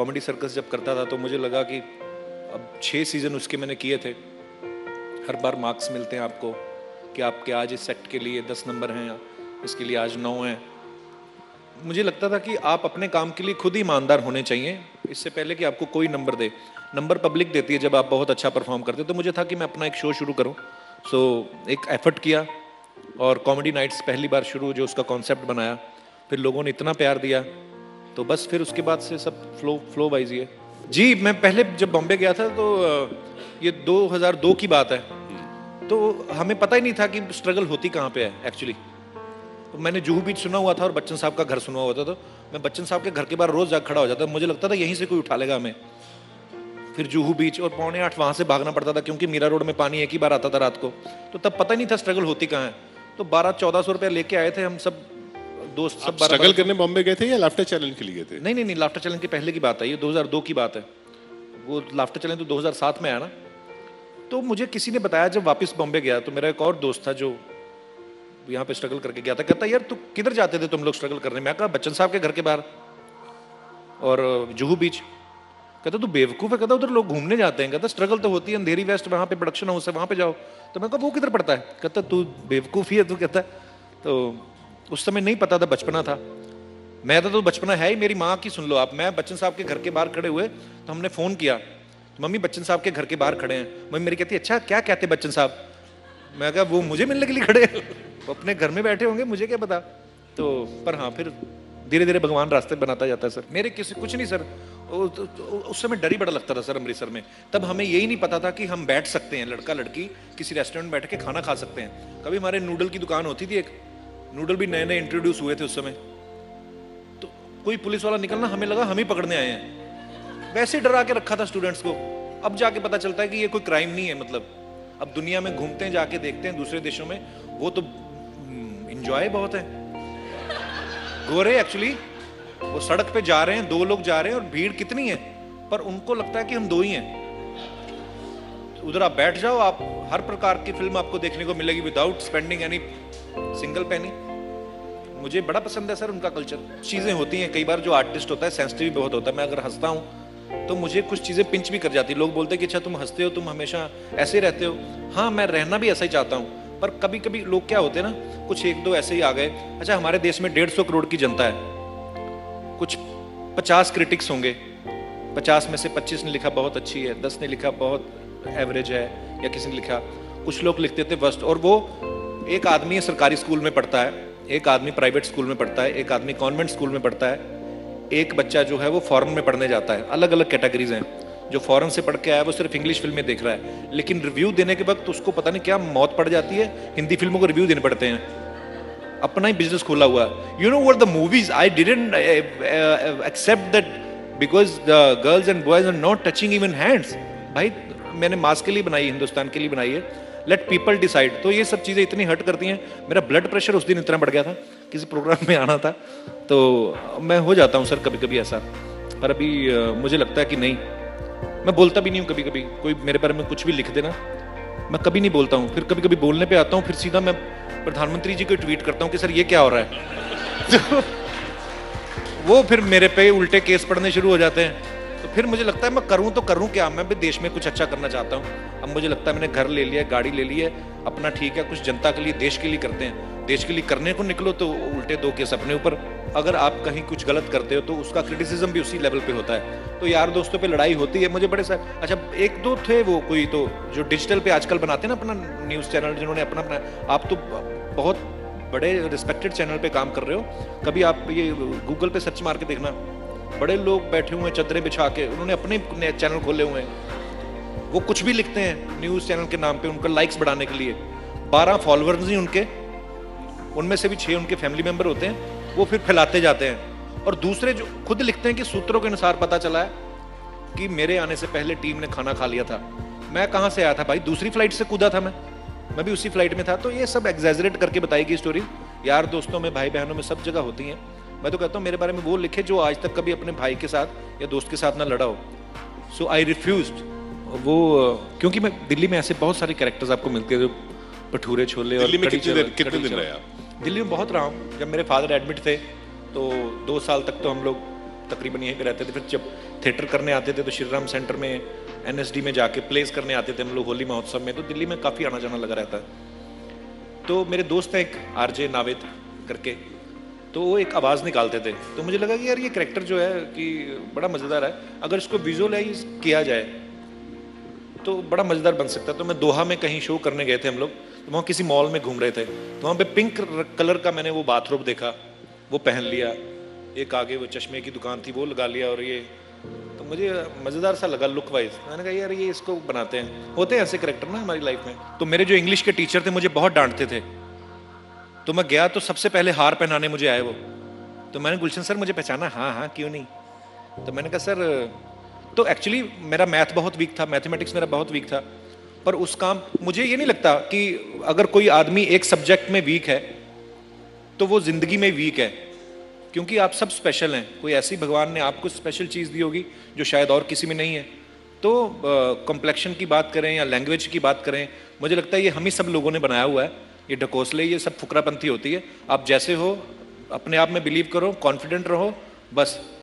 Comedy circus जब करता था तो मुझे लगा कि अब 6 सीज़न उसके मैंने किए थे, हर बार मार्क्स मिलते हैं आपको कि आपके आज इस सेट के लिए 10 नंबर हैं, इसके लिए आज 9 हैं। मुझे लगता था कि आप अपने काम के लिए खुद ही ईमानदार होने चाहिए, इससे पहले कि आपको कोई नंबर दे। नंबर पब्लिक देती है जब आप बहुत अच्छा परफॉर्म करते हो। तो मुझे था कि मैं अपना एक शो शुरू करूं, सो एक एफर्ट किया और कॉमेडी नाइट्स पहली बार शुरू, जो उसका कॉन्सेप्ट बनाया, फिर लोगों ने इतना प्यार दिया, तो बस फिर उसके बाद से सब फ्लो वाइज ही है। जी, मैं पहले जब बॉम्बे गया था तो ये 2002 की बात है, तो हमें पता ही नहीं था कि स्ट्रगल होती कहाँ पे है एक्चुअली। तो मैंने जुहू बीच सुना हुआ था और बच्चन साहब का घर सुना हुआ था, तो मैं बच्चन साहब के घर के बाहर रोज जाकर खड़ा हो जाता, मुझे लगता था यहीं से कोई उठा लेगा हमें। फिर जुहू बीच और 7:45 वहाँ से भागना पड़ता था, क्योंकि मीरा रोड में पानी एक ही बार आता था रात को, तो तब पता ही नहीं था स्ट्रगल होती कहाँ है। तो 1200-1400 रुपया लेके आए थे हम सब दोस्त, सब स्ट्रगल करने बॉम्बे गए थे या लाफ्टर चैलेंज के लिए गए थे? नहीं, लाफ्टर चैलेंज के पहले की बात है, ये 2002 की बात है। वो लाफ्टर चैलेंज तो 2007 में आया ना। तो मुझे किसी ने बताया, जब वापस बॉम्बे गया तो मेरा एक और दोस्त था जो यहाँ पे स्ट्रगल करके गया था, कहता यार तू किधर जाते थे तुम लोग स्ट्रगल करने? मैं कहा बच्चन साहब के घर के बाहर और जुहू बीच। कहता तू बेवकूफ़ है, कहता उधर लोग घूमने जाते हैं, कहता स्ट्रगल तो होती है अंधेरी वेस्ट, वहाँ पे प्रोडक्शन हाउस है, वहाँ पे जाओ। तो मैं कहा वो किधर पड़ता है? कहता तू बेवकूफ़ ही है तू, कहता। तो उस समय नहीं पता था, बचपना था। मैं तो बचपना है ही, मेरी माँ की सुन लो आप। मैं बच्चन साहब के घर के बाहर खड़े हुए तो हमने फ़ोन किया, तो मम्मी बच्चन साहब के घर के बाहर खड़े हैं। मम्मी मेरी कहती अच्छा क्या कहते बच्चन साहब? मैं कहा वो मुझे मिलने के लिए खड़े हैं, वो अपने घर में बैठे होंगे, मुझे क्या पता। तो पर हाँ, फिर धीरे धीरे भगवान रास्ते बनाता जाता है सर। मेरे किसी कुछ नहीं सर, उस समय डर ही बड़ा लगता था सर अमृतसर में। तब हमें यही नहीं पता था कि हम बैठ सकते हैं, लड़का लड़की किसी रेस्टोरेंट में बैठ के खाना खा सकते हैं। कभी हमारे नूडल की दुकान होती थी, एक नूडल भी नए नए इंट्रोड्यूस हुए थे उस समय, तो कोई पुलिस वाला निकलना, हमें लगा हम ही पकड़ने आए हैं, वैसे डरा के रखा था स्टूडेंट्स को। अब जाके पता चलता है कि ये कोई क्राइम नहीं है। मतलब अब दुनिया में घूमते हैं, जाके देखते हैं दूसरे देशों में, वो तो इंजॉय बहुत है। गोरे एक्चुअली वो सड़क पे जा रहे हैं, 2 लोग जा रहे हैं और भीड़ कितनी है, पर उनको लगता है कि हम 2 ही हैं। उधर आप बैठ जाओ, आप हर प्रकार की फिल्म आपको देखने को मिलेगी without spending any single penny. मुझे बड़ा पसंद है सर उनका कल्चर। चीजें होती हैं कई बार, जो आर्टिस्ट होता है सेंसिटिव भी बहुत होता है। मैं अगर हंसता हूँ तो मुझे कुछ चीजें पिंच भी कर जाती। लोग बोलते हैं कि अच्छा तुम हंसते हो, तुम हमेशा ऐसे रहते हो। हाँ, मैं रहना भी ऐसा ही चाहता हूँ, पर कभी कभी लोग क्या होते हैं ना, कुछ 1-2 ऐसे ही आ गए। अच्छा, हमारे देश में 150 करोड़ की जनता है, कुछ 50 क्रिटिक्स होंगे, 50 में से 25 ने लिखा बहुत अच्छी है, 10 ने लिखा बहुत एवरेज है, या किसी ने लिखा, कुछ लोग लिखते थे वर्स्ट। और वो एक आदमी सरकारी स्कूल में पढ़ता है, एक आदमी प्राइवेट स्कूल में पढ़ता है, एक आदमी कॉन्वेंट स्कूल में पढ़ता है, एक बच्चा जो है वो फॉरेन में पढ़ने जाता है। अलग अलग कैटेगरीज हैं। जो फॉरेन से पढ़ के आया वो सिर्फ इंग्लिश फिल्में देख रहा है, लेकिन रिव्यू देने के वक्त उसको पता नहीं क्या मौत पड़ जाती है, हिंदी फिल्मों को रिव्यू देने पड़ते हैं। अपना ही बिजनेस खोला हुआ है। You know what the movies I didn't accept that because the girls and boys are not touching even hands. भाई मैंने मास के लिए बनाई, हिंदुस्तान के लिए बनाई है, लेट पीपल डिसाइड। तो ये सब चीज़ें इतनी हर्ट करती हैं। मेरा ब्लड प्रेशर उस दिन इतना बढ़ गया था, किसी प्रोग्राम में आना था, तो मैं हो जाता हूँ सर कभी कभी ऐसा। पर अभी मुझे लगता है कि नहीं, मैं बोलता भी नहीं हूँ। कभी कभी कोई मेरे बारे में कुछ भी लिख देना, मैं कभी नहीं बोलता हूँ। फिर कभी कभी बोलने पे आता हूँ, फिर सीधा मैं प्रधानमंत्री जी को ट्वीट करता हूँ कि सर ये क्या हो रहा है। तो वो फिर मेरे पे उल्टे केस पढ़ने शुरू हो जाते हैं। तो फिर मुझे लगता है मैं करूं तो करूं क्या, मैं भी देश में कुछ अच्छा करना चाहता हूं। अब मुझे लगता है मैंने घर ले लिया, गाड़ी ले ली है, अपना ठीक है, कुछ जनता के लिए, देश के लिए करते हैं। देश के लिए करने को निकलो तो उल्टे 2 केस अपने ऊपर। अगर आप कहीं कुछ गलत करते हो तो उसका क्रिटिसिज्म भी उसी लेवल पे होता है। तो यार दोस्तों पे लड़ाई होती है। मुझे बड़े सारे, अच्छा 1-2 थे वो कोई तो जो डिजिटल पे आजकल बनाते हैं ना अपना न्यूज़ चैनल, जिन्होंने अपना अपना, आप तो बहुत बड़े रिस्पेक्टेड चैनल पे काम कर रहे हो। कभी आप ये गूगल पे सर्च मार के देखना, बड़े लोग बैठे हुए हैं चदरें बिछा के, उन्होंने अपने चैनल खोले हुए हैं। वो कुछ भी लिखते हैं न्यूज़ चैनल के नाम पे, उनका लाइक्स बढ़ाने के लिए। 12 फॉलोअर्स ही उनके, उनमें से भी 6 उनके फैमिली मेंबर होते हैं। वो फिर फैलाते जाते हैं। और दूसरे जो खुद लिखते हैं कि सूत्रों के अनुसार पता चला है कि मेरे आने से पहले टीम ने खाना खा लिया था। मैं कहाँ से आया था भाई, दूसरी फ्लाइट से कूदा था मैं भी उसी फ्लाइट में था। तो ये सब एग्जैजरेट करके बताई गई स्टोरी यार दोस्तों में, भाई बहनों में, सब जगह होती हैं। मैं तो कहता हूँ मेरे बारे में वो लिखे जो आज तक कभी अपने भाई के साथ या दोस्त के साथ ना लड़ा हो। सो आई रिफ्यूज्ड वो, क्योंकि मैं दिल्ली में ऐसे बहुत सारे कैरेक्टर्स आपको मिलते हैं जो भटूरे छोले। और दिल्ली में कितने दिन रहे आप? दिल्ली में बहुत रहा हूँ। जब मेरे फादर एडमिट थे तो 2 साल तक तो हम लोग तकरीबन यहीं पे रहते थे। फिर जब थिएटर करने आते थे तो श्री राम सेंटर में NSD में जाके प्लेस करने आते थे हम लोग होली महोत्सव में, तो दिल्ली में काफ़ी आना जाना लगा रहता है। तो मेरे दोस्त हैं एक RJ नावेद करके, तो वो एक आवाज़ निकालते थे, तो मुझे लगा कि यार ये कैरेक्टर जो है कि बड़ा मज़ेदार है, अगर इसको विजुअलाइज किया जाए तो बड़ा मज़ेदार बन सकता है। तो मैं दोहा में कहीं शो करने गए थे हम लोग, तो वहाँ किसी मॉल में घूम रहे थे, तो वहाँ पे पिंक कलर का मैंने वो बाथरोब देखा, वो पहन लिया, एक आगे वो चश्मे की दुकान थी वो लगा लिया, और ये तो मुझे मज़ेदार सा लगा लुक वाइज। मैंने कहा यार ये इसको बनाते हैं, होते हैं ऐसे करेक्टर ना हमारी लाइफ में। तो मेरे जो इंग्लिश के टीचर थे मुझे बहुत डांटते थे, तो मैं गया तो सबसे पहले हार पहनाने मुझे आए वो, तो मैंने गुलशन सर मुझे पहचाना, हाँ हाँ क्यों नहीं। तो मैंने कहा सर, तो एक्चुअली मेरा मैथ बहुत वीक था, मैथमेटिक्स मेरा बहुत वीक था, पर उस काम मुझे ये नहीं लगता कि अगर कोई आदमी एक सब्जेक्ट में वीक है तो वो जिंदगी में वीक है, क्योंकि आप सब स्पेशल हैं, कोई ऐसी भगवान ने आपको स्पेशल चीज़ दी होगी जो शायद और किसी में नहीं है। तो कॉम्प्लेक्शन की बात करें या लैंग्वेज की बात करें, मुझे लगता है ये हम ही सब लोगों ने बनाया हुआ है, ये ढकोसले, ये सब फुकरापंथी होती है। आप जैसे हो अपने आप में बिलीव करो, कॉन्फिडेंट रहो, बस